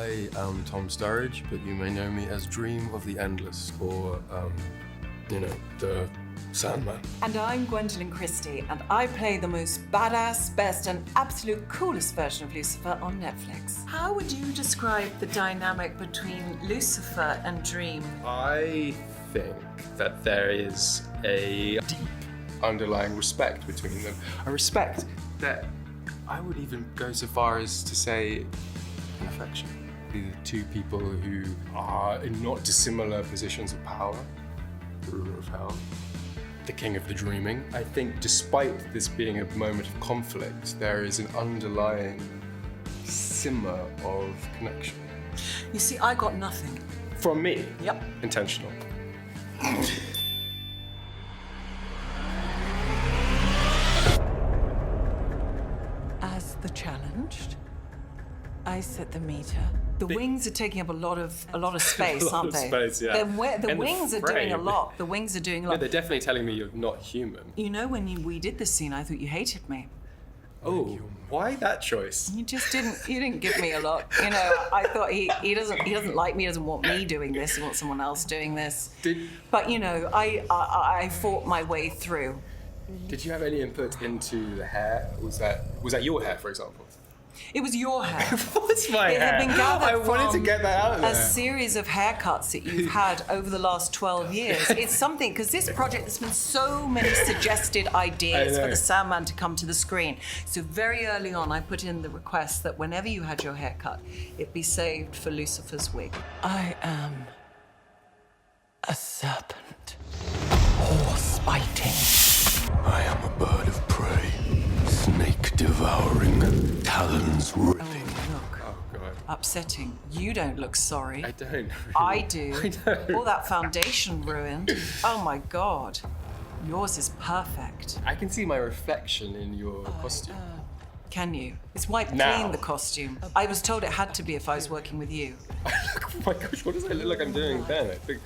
I am Tom Sturridge, but you may know me as Dream of the Endless, or, the Sandman. And I'm Gwendolyn Christie, and I play the most badass, best, and absolute coolest version of Lucifer on Netflix. How would you describe the dynamic between Lucifer and Dream? I think that there is a deep underlying respect between them. A respect that I would even go so far as to say an affection. The two people who are in not dissimilar positions of power, the ruler of hell, the king of the dreaming. I think despite this being a moment of conflict, there is an underlying simmer of connection. You see, I got nothing. From me. Yep. Intentional. As the challenged, I set the meter. The wings are taking up a lot of space, lot aren't of they? space, yeah. The And the wings are doing a frame. lot. The wings are doing a No, lot. they're definitely telling me you're not human. You know, when we did this scene, I thought you hated me. Oh, why that choice? You just didn't give me a lot. You know, I thought he doesn't like me, he doesn't want me doing this, he wants someone else doing this. But you know, I fought my way through. Did you have any input into the hair? Was that your hair, for example? It was your hair. What's my It had been gathered I wanted to from get that out a there. series of haircuts that you've had over the last 12 years. It's something, because this project, there's been so many suggested ideas I for know. the Sandman to come to the screen. So very early on, I put in the request that whenever you had your haircut, it be saved for Lucifer's wig. I am a serpent. Horse biting. I am a bird of prey, snake devouring, talons ripping. Oh, look. Oh, God. Upsetting. You don't look sorry. I don't. Really. I do. I know. All that foundation ruined. Oh my God. Yours is perfect. I can see my reflection in your costume. Can you? It's wiped Now. clean, the costume. I was told it had to be if I was working with you. Oh my gosh, what does it look like I'm doing then? I think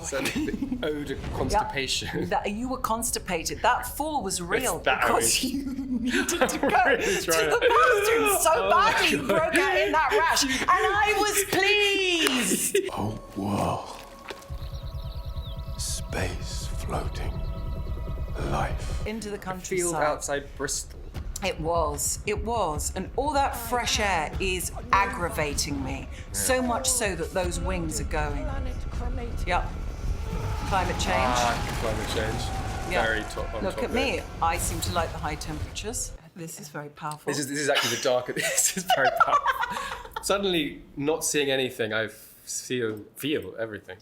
certainly the ode of constipation. You were constipated. That fall was real that because was- you needed to go really to trying the to- bathroom so Oh badly my you God. broke out in that rash. And I was pleased. Oh, world. Space floating. Life. Into the Field countryside. outside Bristol. It was. And all that fresh air is aggravating me. So much so that those wings are going. Yep. Climate change. Climate change. Yeah. Very top on Look top at me. I seem to like the high temperatures. This is very powerful. This is actually the darker. This is very powerful. Suddenly, not seeing anything, I feel everything.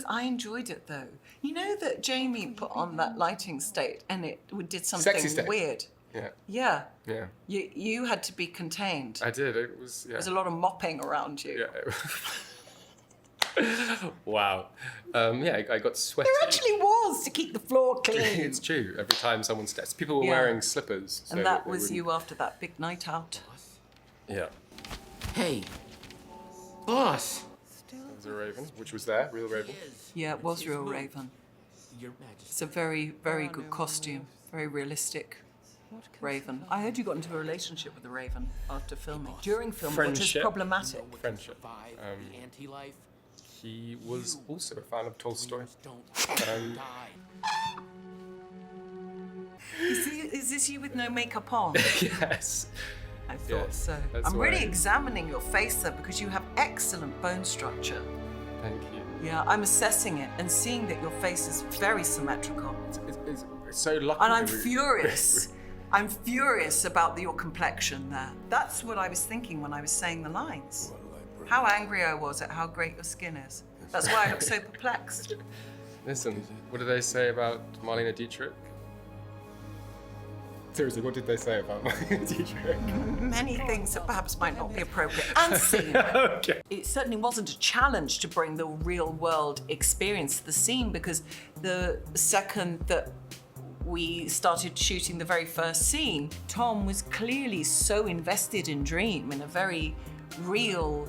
I enjoyed it though. You know that Jamie put on that lighting state and it did something Sexy state. weird. Yeah, Yeah. yeah. You had to be contained. I did. It was. Yeah. There's a lot of mopping around you. Yeah. Wow. I got sweaty. There actually was to keep the floor clean. It's true. Every time someone steps, people were Yeah. wearing slippers. So And that they was wouldn't- you after that big night out. Yeah. Hey, boss. That was a raven, which was there, real raven. Yeah, it was real Raven. Your Majesty. It's a very, very good costume. Very realistic Raven. I heard you got into a relationship with the Raven after filming. During filming, which is Friendship. problematic. Friendship. Survive the anti-life. He was also a fan of Tolstoy. Don't Um, die. Is this you with no makeup on? Yes. I thought Yeah, so. that's I'm really why- examining your face there because you have excellent bone structure. Thank you. Yeah, I'm assessing it and seeing that your face is very symmetrical. It's so lucky. And I'm that we- furious. I'm furious about your complexion there. That's what I was thinking when I was saying the lines. How angry I was at how great your skin is. That's why I look so perplexed. Listen, what did they say about Marlene Dietrich? Seriously, what did they say about Marlene Dietrich? Many things that perhaps might not be appropriate and seen. Okay. It certainly wasn't a challenge to bring the real world experience to the scene because the second that we started shooting the very first scene, Tom was clearly so invested in Dream in a very real,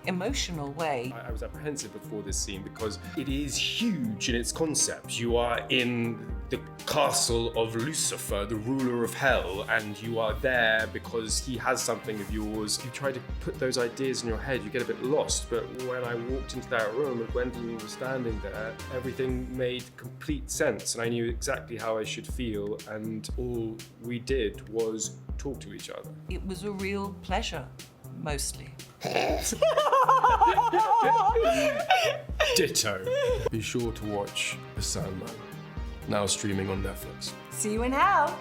emotional way. I was apprehensive before this scene because it is huge in its concept. You are in the castle of Lucifer, the ruler of hell, and you are there because he has something of yours. You try to put those ideas in your head, you get a bit lost, but when I walked into that room and Gwendolyn was standing there, everything made complete sense, and I knew exactly how I should feel, and all we did was talk to each other. It was a real pleasure, mostly. Ditto. Be sure to watch The Sandman, now streaming on Netflix. See you in hell.